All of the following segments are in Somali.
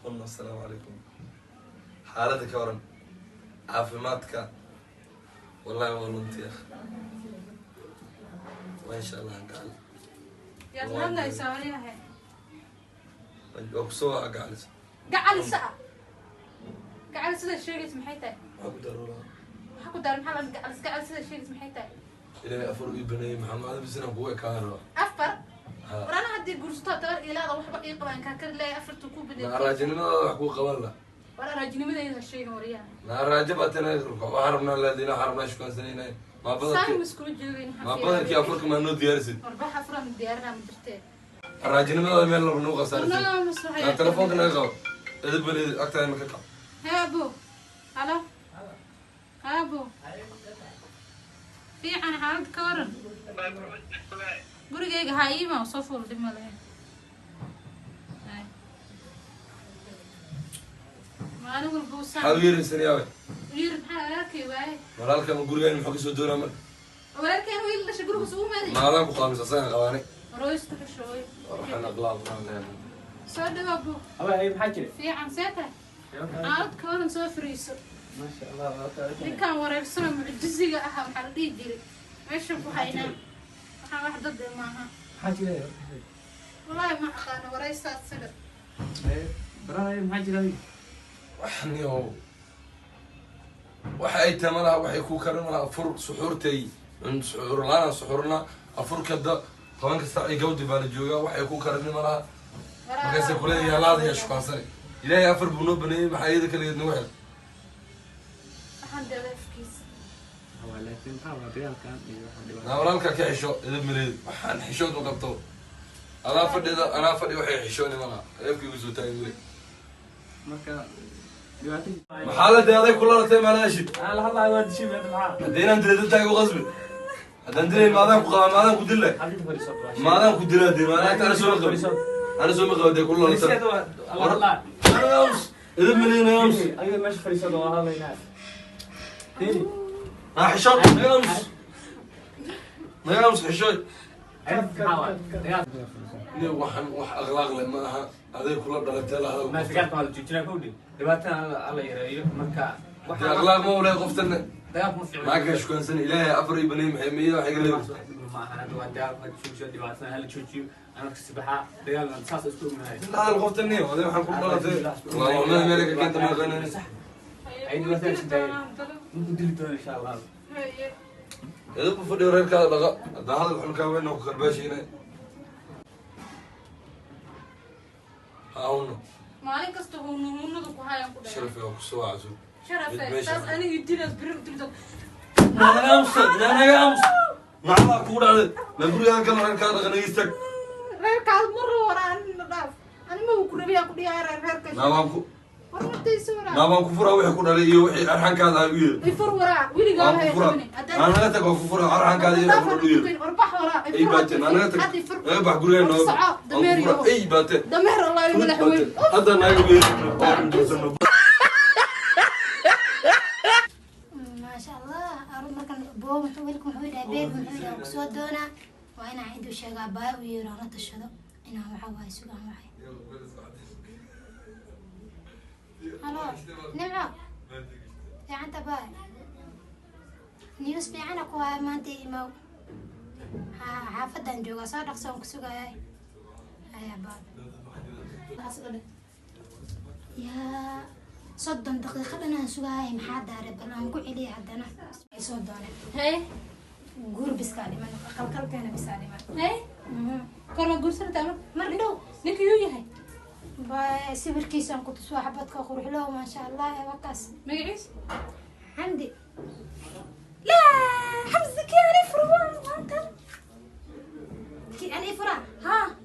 قلنا السلام عليكم. حالتك ورن عافماتك والله والله يا أخي وإن شاء الله قال يا الله يسويها وبسوا قالس قاعد سيده الشيء اسمه حيته أقدر ولا حكو دار محل قاعد سيده الشيء اسمه حيته إلى أفر ابني محمد بس أنا أبوي كهرباء أفر ورانا هدي قرصتها تغير إلى هذا وحبا يقبل كان كل لا أفر تكوب ما راجل ما حقوق ولا ولا راجل ماذا هذا الشيء وريان ما راجبتنا يخرج وحرمنا الذين حرمنا شو كان سنين ما بدك ما بدك يا فرق ما نود ديارسي أربعة أفر من ديارنا من درتين الراجل ما ما يلا بنوقع صار لا مصلحة التلفون كنا يغاو إذا بلي أكتر من كذا يا أبو هلا أبو في عن حالة كورن قولي جاي هاي ما صفر دي ماله ما أنا أقول بوسا حاوير سنياوي وير حالك واي مرالك ما قولي أنا محكي سودونا من ولكن هو اللي شجره بسوم هذه ما لهم خامس أصلا قواني رويس تكشوي أنا أغلاط من صاد أبو أبا هي محاجة في عن ساته عاد كورن سافريس ما شاء الله اللي كان ورا السنة معجزة أهم حردي جري إيش شوفوا حينا waxaan wax dad maaha محاجة ليه والله ما أخانا ورئيسات سنة براي محاجة ليه وحنيو waxay tamala waxay ku karinaa fur suxuurtay in suxuur lana suxuurna afur kada tobanka saac ay gawdi baa la joogaa waxay ku karinaa malaha markaasay ku leeyahay laada iyo shukaansan ilaahay afar buu noo baneeyay maxaa iyada kale idin waxay waxaan daleefkiis ولكن ريال كان na walaalka ka xisho idin mileed waxaan xishood u qabto anaa fadhi waxay xishooni malaha eebkii ugu soo taagay weli marka دلوقتي maxaa la deeday kulalatay malaashi انا هلا واد شيء بعد معاه haddaynan dilayda taagu qasbi haddaan dilay maadaan ku qabaa maadaan ku dilla حبيت فريسات maadaan ku dilaa dee maadaan ana soo qabi ana soo qabi dee kulalatay والله أنا يامس إذا منين يامس ايوه ماشي فريسات والله هنا تاني حشاد يامس يامس حشاد عرف حاول ليه وح أغلاق لما هذا كله دلت لها ما فكرت مال تجينا كودي دلوقتي انا الله يريح مركا أغلاق ما ولا قفتنا داك مفعول ما كاش كون سنة إلهي أفري بني محمية وحيقلب ما انا دلوقتي شو دلوقتي هل تشوفي انا السباحه ريال اساس اسلوب من هاي هذا القفتني وهذا محن كل دلت والله ما مالك كنت ما غنى اي دلوقتي ايش داير ممكن دلت ان شاء الله إذا بفضل وريك هذا لغا هذا الحين كوين وخرباشي هنا هاونه maalin kasta huunada ku hayaan ku dhahay شرفي وكسوة عزو sharafe taas aniga dinas birir dildo أنا يامس أنا يامس نعم أقول هذا نقول يا كلام عن كذا غنيستك reerkaas mar hore aan dhaaf ani ma ku rabiya ku dhiyaaray reerkaas نعم أقول warmatayso waraa نعم أقول فرا وحي كنا لي وحي أرحان كذا يوير ifur waraa wiliga نعم waxa أقول فرا أنا لا تقول فرا أرحان كذا يوير warbax waraa أي باتن أنا لا تقول أي بحقول إنه أي باتن dameer allah ilma laxweyn هذا ما يبي ما شاء الله أروح مكان بوم تقولكم حويدا بيت محويدا وكسود دونا وأنا عندي شغال باي ويرانا تشهد إنها محاوى يسوق معي هلا نعم يا أنت باي نيوز بيعنا كوا ما أنت ما حافظ نجوا صار رقصهم كسوق هاي يا باي يا صدّن دقيقة أنا سواي محاد دارب أنا مقول لي عدنا صدّنا hey قول بسكالي من خلق كان بسالي من hey korma guursanata مردو ninka yuu yahay بسيبر كيس أنا كنت سوا حبتك أخرج له ما شاء الله يا وكاس magaciis عندي لا حمزة كياني فروان أنت كي أنا إفرا ها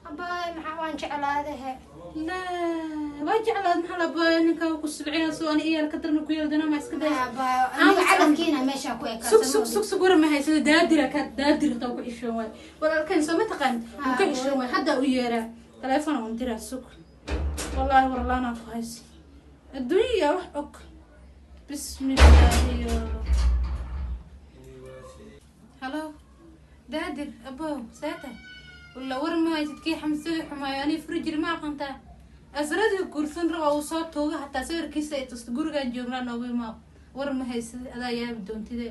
أبا محاوان شعل هذا لا وجعل محل بينك وكسبعين سواني إيه الكتر نكويل دنا ما يسكت أبا أنا علم كينا ماشي أكوي سوق ورا ما هي سيد دادرة كات دادرة توك إيشوي ولا كان سمعت قن ممكن إيشوي حدا ويرا تلفون ومدير السوق والله والله أنا كويس الدنيا وحك بسم الله هلا دادر أبو ساتة ولا ورا ما تتكي حمسة حماياني فرج ما قنتا asradii guursan raba uu soo tooga hataa sawirkiisa ay tusto gurigaan joognaa noogu imaa war ma haysid adaa yaabi doontide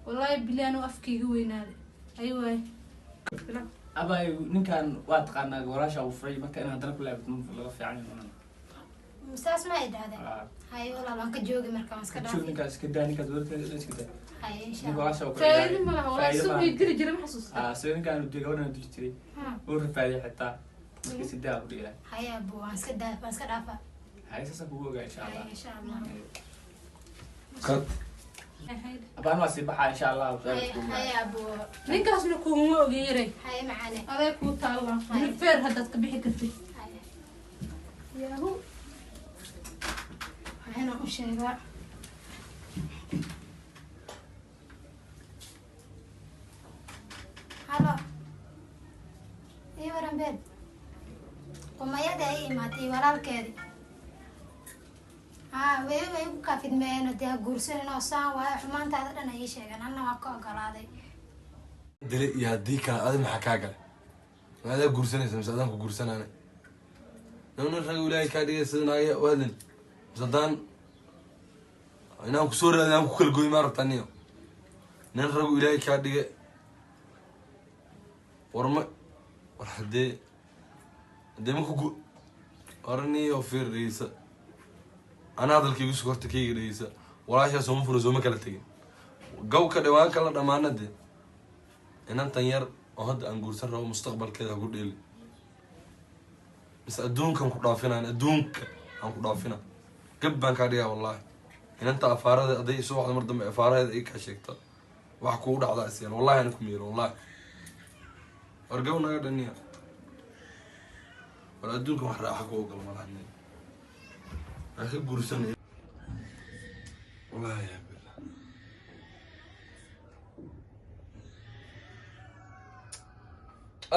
wallaahi bilaanu afkayga weynaaday ay waay abay ninkan waa taqaanaa walaasha uu furay marka in haddana ku laabto laga fiican saas ma idhaahde hay walaal aan ka joogi markaan iska dhaafay ninkaas ka daa ninkaas warkeeda iska daa hay insha Allah walaasha uu faa'iido ma laha walaal soo way diri jiray ma xasuusta soo ninkan uu deegaana diri jiray oo rafaadiyay xitaa markii si daa u dhigay hay abu aan iska dhaafa hay sasa kugu ogaa insha Allah insha Allah kad abaan waa si baxaa insha Allah hay abu ninkaasna kuuma ogeeyay hay macane aday ku taala feer haddaad ka bixi kartid yahu waxaan u sheegaa halo waran bed qumayada ay imaatay walaalkeedi way ku kafidmeeno dee guursan oo saan waayo xumaantaada dhan ay sheegaan anna waa ka ogolaaday dile iyo haddii kale adi maxaa kaa gale ma adaa guursanaysa mise adaan ku guursanaana nin rag ilaahay kaa dhigay sida naagaya u hadlin mise haddaan inaan kusoo raadin aan ku kala goy maa rabtaa niyo nin ragu ilaahay kaa dhigay warma war haddee ma kugu oraniyo fiir dhegeysa ana hadalkaygu sokorta kayga dhegeysa walaashaa sooma fura sooma kala tegin gawka dhawaan kala dhamaana dee inantan yar oo hadda aan guursan rabo mustaqbalkeeda haku dheeli mise adduunkaan ku dhaafinaan adduunka aan ku dhaafina gab baan kaa dhigaa wallahi inanta afaarada hadday isu wacdo mar dambe afaaraheeda ay kaa sheegta wax kugu dhacdaa isyaan wallahi ana ku meelo wallahi war gaw naga dhaniya war adduunka wax raaxa ku ogol malahan aan ka guursanay wallahi yaa billah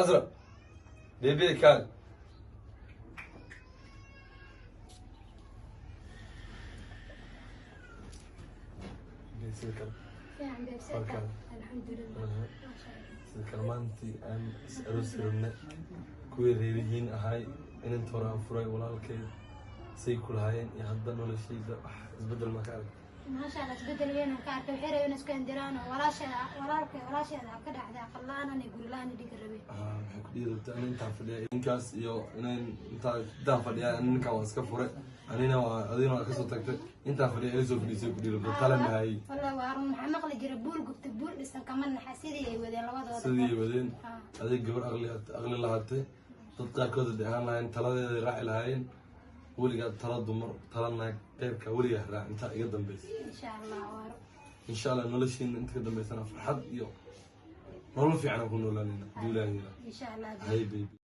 azra beebe kaal sida kalmaantii aan is aroosirabne kuwii reerihiin ahay inanta hore aan furay walaalkeed say ku lahaayeen iyo hadda noloshayda wax isbedel ma ka arag maasha Allah isbedel weyn ka arkay waxay rabeen isku indiraan walaasheeda ka dhacday aqallaan guri laan dhigi rabay waxay ku dhiirabtaa in intaan fadhiya ninkaas iyo intaan fadhiya ninkaan waan iska furay anina waa adina waa kasoo tagtay intaan fadhiya ay soo fadhiisay ku dhiirabta tala mahay wallahi waa run maxaa maqli jira buul gubta buul dhisan kama naxa sidii ay wadeen labadooda sidii ay wadeen aday gabar aqli lahaatay dad qaarkood ay ahaan lahayn taladeeda raaci lahaayeen weligaa tala dumar tala naag qeybka weligaa raac intaa iga dambaysa insha Allah noloshiina inta ka dambaysana farxad iyo nolol fiican aan ku noolaanayna duulaanina insha Allah hay baby